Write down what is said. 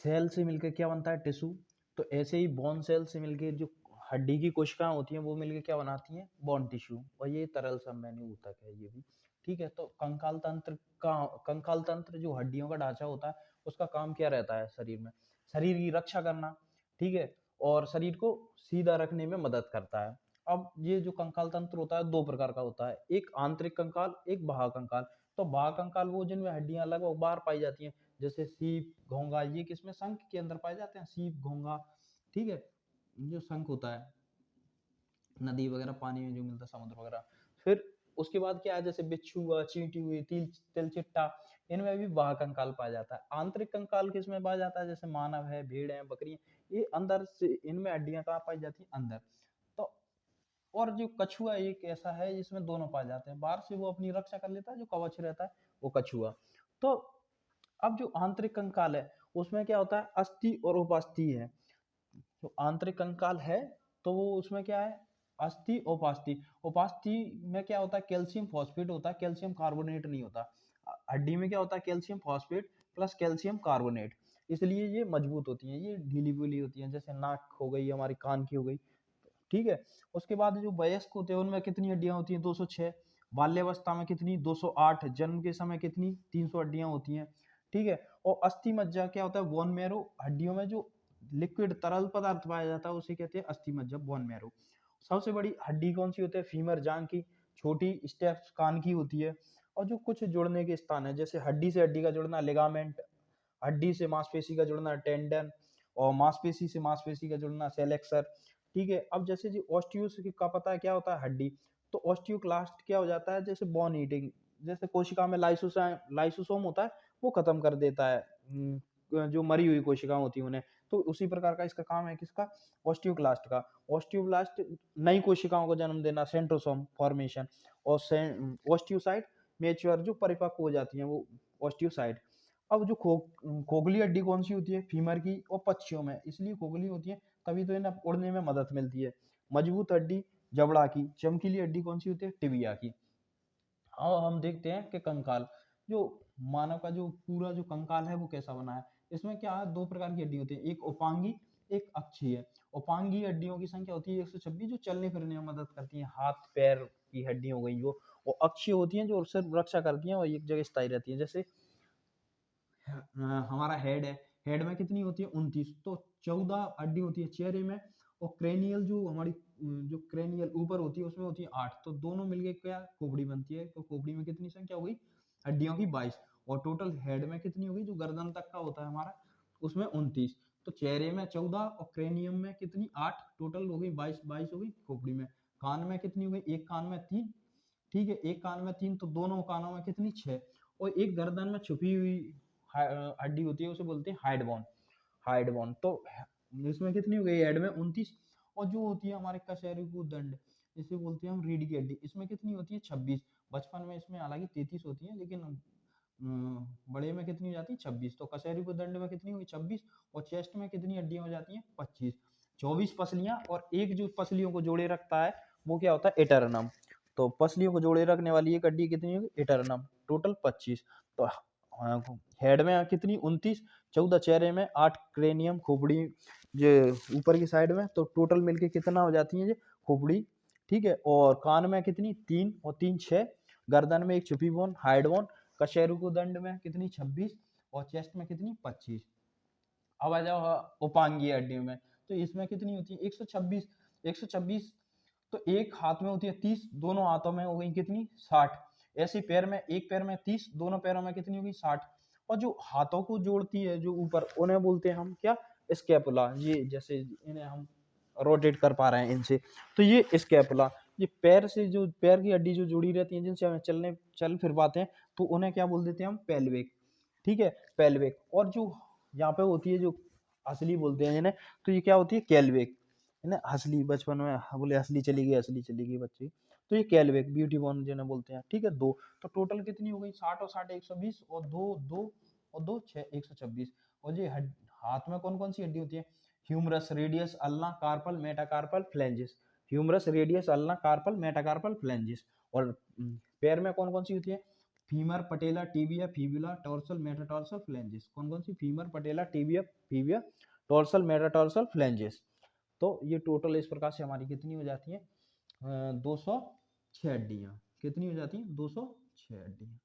Cell से मिलकर क्या बनता है, टिश्यू। तो ऐसे ही बोन सेल से मिलकर जो हड्डी की कोशिकाएं होती हैं वो मिलकर क्या बनाती हैं, बोन टिश्यू। और ये तरल सममेनीय ऊतक है ये भी। ठीक है, तो कंकाल तंत्र जो हड्डियों का ढांचा होता है उसका काम क्या रहता है शरीर में, शरीर की रक्षा करना। ठीक है, और शरीर को सीधा रखने में मदद करता है। अब ये जो कंकाल तंत्र होता है दो प्रकार का होता है, एक आंतरिक कंकाल, एक बाह्य कंकाल। तो बाह्य कंकाल वो जिनमें हड्डियां लगभग बाहर पाई जाती हैं, जैसे सीप, घोंगा, ये किसमें, शंख के अंदर पाए जाते हैं, सीप, घोंगा। ठीक है, जो शंख होता है नदी वगैरह, पानी में जो मिलता है, समुद्र वगैरह। फिर उसके बाद क्या है, जैसे बिच्छू हुआ, चींटी हुई, तिलचिट्टा, इनमें भी बाह्य कंकाल पाया जाता है। आंतरिक कंकाल किसमें पाया जाता है, जैसे मानव है, भेड़ है, बकरी है, ये अंदर से, इनमें हड्डियां कहाँ पाई जाती हैं, अंदर। तो और जो कछुआ एक ऐसा है जिसमें दोनों पाए जाते हैं, बाहर से वो अपनी रक्षा कर लेता है, जो कवच रहता है वो कछुआ। तो अब जो आंतरिक कंकाल है उसमें क्या होता है, अस्थि और उपास्थि है। जो आंतरिक कंकाल है तो वो उसमें क्या है, अस्थि, उपास्थि। उपास्थि में क्या होता है, कैल्शियम फॉस्फेट होता है, कैल्शियम कार्बोनेट नहीं होता। हड्डी में क्या होता है, calcium phosphate plus calcium carbonate, इसलिए ये मजबूत होती हैं, ये ढीली बुली होती हैं, जैसे नाक हो गई, हमारी कान की हो गई। ठीक है, उसके बाद जो वयस्क होते हैं उनमें कितनी हड्डियां होती हैं, 206। बाल्यावस्था में कितनी, 208। जन्म के समय कितनी, 300 हड्डियां होती हैं। ठीक है, और अस्थि मज्जा क्या होता है, बोन मैरो, हड्डियों में जो लिक्विड तरल पदार्थ पाया जाता है उसे कहते हैं अस्थि मज्जा, बोन मैरो। सबसे बड़ी हड्डी कौन सी होती है, फीमर, जांग की। छोटी स्टेप्स कान की होती है। और जो कुछ जुड़ने के स्थान है, जैसे हड्डी से हड्डी का जुड़ना, लिगामेंट, हड्डी से मांसपेशी का जुड़ना, टेंडन, और मांसपेशी से मांसपेशी का जुड़ना, सेलेक्सर। ठीक है, अब जैसे जी ऑस्टियोस का पता है क्या होता है, हड्डी। तो ऑस्टियोक्लास्ट क्या हो जाता है, जैसे बोन ईटिंग, जैसे कोशिका में लाइसोसोम होता है वो खत्म कर देता है जो मरी हुई कोशिकाएं होती हैं उन्हें। तो उसी प्रकार का इसका काम है, किसका, ऑस्टियोक्लास्ट का। ऑस्टियोब्लास्ट नई कोशिकाओं को जन्म देना, सेंट्रोसोम फॉर्मेशन। और ऑस्टियोसाइट मेच्योर, जो परिपक्व हो जाती हैं वो ऑस्टियोसाइट। अब जो खोखली हड्डी कौन सी होती है, फीमर की और पक्षियों में, इसलिए खोखली होती है, तभी तो इन्हें उड़ने में मदद मिलती है। मजबूत हड्डी जबड़ा की। चमकीली हड्डी कौन सी होती है, टिबिया की। अब हम देखते हैं कि कंकाल, जो मानव का जो पूरा जो कंकाल है वो कैसा बना है। इसमें क्या है, दो प्रकार की हड्डी होती है, एक उपांगी, एक अक्षीय। उपांगी हड्डियों की संख्या होती है 126, जो चलने फिरने में मदद करती हैं, हाथ पैर की हड्डी हो गई वो। और अक्षीय होती हैं जो सिर्फ रक्षा करती हैं और एक जगह स्थायी रहती हैं, जैसे हमारा हेड है, हेड में कितनी होती है, 29। तो 14 हड्डी होती है चेहरे में। और क्रेनियल जो हमारी जो क्रेनियल ऊपर होती है उसमें होती है 8। तो दोनों मिलके क्या खोपड़ी बनती है। तो खोपड़ी में कितनी संख्या हो गई, हड्डियों की 22। और टोटल हेड में कितनी होगी, जो गर्दन तक का होता है हमारा, उसमें 29। तो चेहरे में 14 और क्रेनियम में कितनी, 8, टोटल हो गई 22, 22 हो गई खोपड़ी में। कान में कितनी हो गई, एक कान में 3। ठीक है, एक कान में 3, तो दोनों कानों में कितनी, 6। और एक गर्दन में छुपी हुई हड्डी होती है, उसे बोलते हैं हाइड बोन। हाइड बोन, तो इसमें कितनी हो गई, हेड में 29। और जो होती है हमारे कशेरुकी दंड, इसे बोलते हैं हम रीढ़ की हड्डी, इसमें कितनी होती है, 26। बचपन में इसमें हालांकि 33 होती है, लेकिन बड़े में कितनी हो जाती है, 26। तो कशेरुकी दंड में कितनी हुई, 26। और चेस्ट में कितनी हड्डियां हो जाती हैं, 25। 24 पसलियां, और एक जो पसलियों को जोड़े रखता है वो क्या होता है, एटर्नम। तो पसलियों को जोड़े रखने वाली एक हड्डी कितनी होगी, एटर्नम, टोटल 25। तो हेड में कितनी, 29। 14 चेहरे में, 8 क्रेनियम, खोपड़ी जो ऊपर की साइड में, तो टोटल मिलके कितना हो जाती है ये खोपड़ी। ठीक है, और कान में कितनी, 3, और 3 6। गर्दन में एक छुपी बोन, हाइड बोन। कशेरुकी दंड में कितनी, 26। और चेस्ट में कितनी, 25। अब आ जाओ उपांगीय हड्डियों में, तो इसमें कितनी होती है, 126। 126। तो एक हाथ में होती है 30, दोनों हाथों में हो गई कितनी, 60। ऐसे पैर में, एक पैर में 30, दोनों पैरों में कितनी होगी, 60। और जो हाथों को जोड़ती है जो ऊपर, उन्हें बोलते हैं हम क्या, स्कैपुला। ये जैसे इन्हें हम रोटेट कर पा रहे हैं इनसे, तो ये स्कैपुला। ये पैर से जो पैर की हड्डी जो जुड़ी रहती है, जिनसे हम चल फिर पाते हैं, तो उन्हें क्या बोल देते हैं हम, पेल्विक। ठीक है, पेल्विक। और जो यहाँ पे होती है जो असली बोलते हैं जिन्हें, तो ये क्या होती है, कैल्विक। है ना, हंसली, बचपन में बोले हंसली चली गई बच्ची, तो ये कैल्विक, ब्यूटी बोन जिन्हें बोलते हैं। ठीक है, दो। तो टोटल कितनी हो गई, 60 और 60 120, और दो दो, और दो 6 126। और ये हाथ में कौन कौन सी हड्डी होती है, humerus, radius, ulna, carpal, metacarpal, phalanges. Humerus, radius, ulna, carpal, metacarpal, phalanges. और पैर में कौन कौन सी होती है, femur patella tibia fibula tarsal metatarsal phalanges. कौन कौन सी? Femur patella tibia fibula tarsal metatarsal phalanges. तो ये टोटल इस प्रकार से हमारी कितनी हो जाती है? 206 हड्डियाँ। कितनी हो जाती हैं? 206 हड्डियाँ।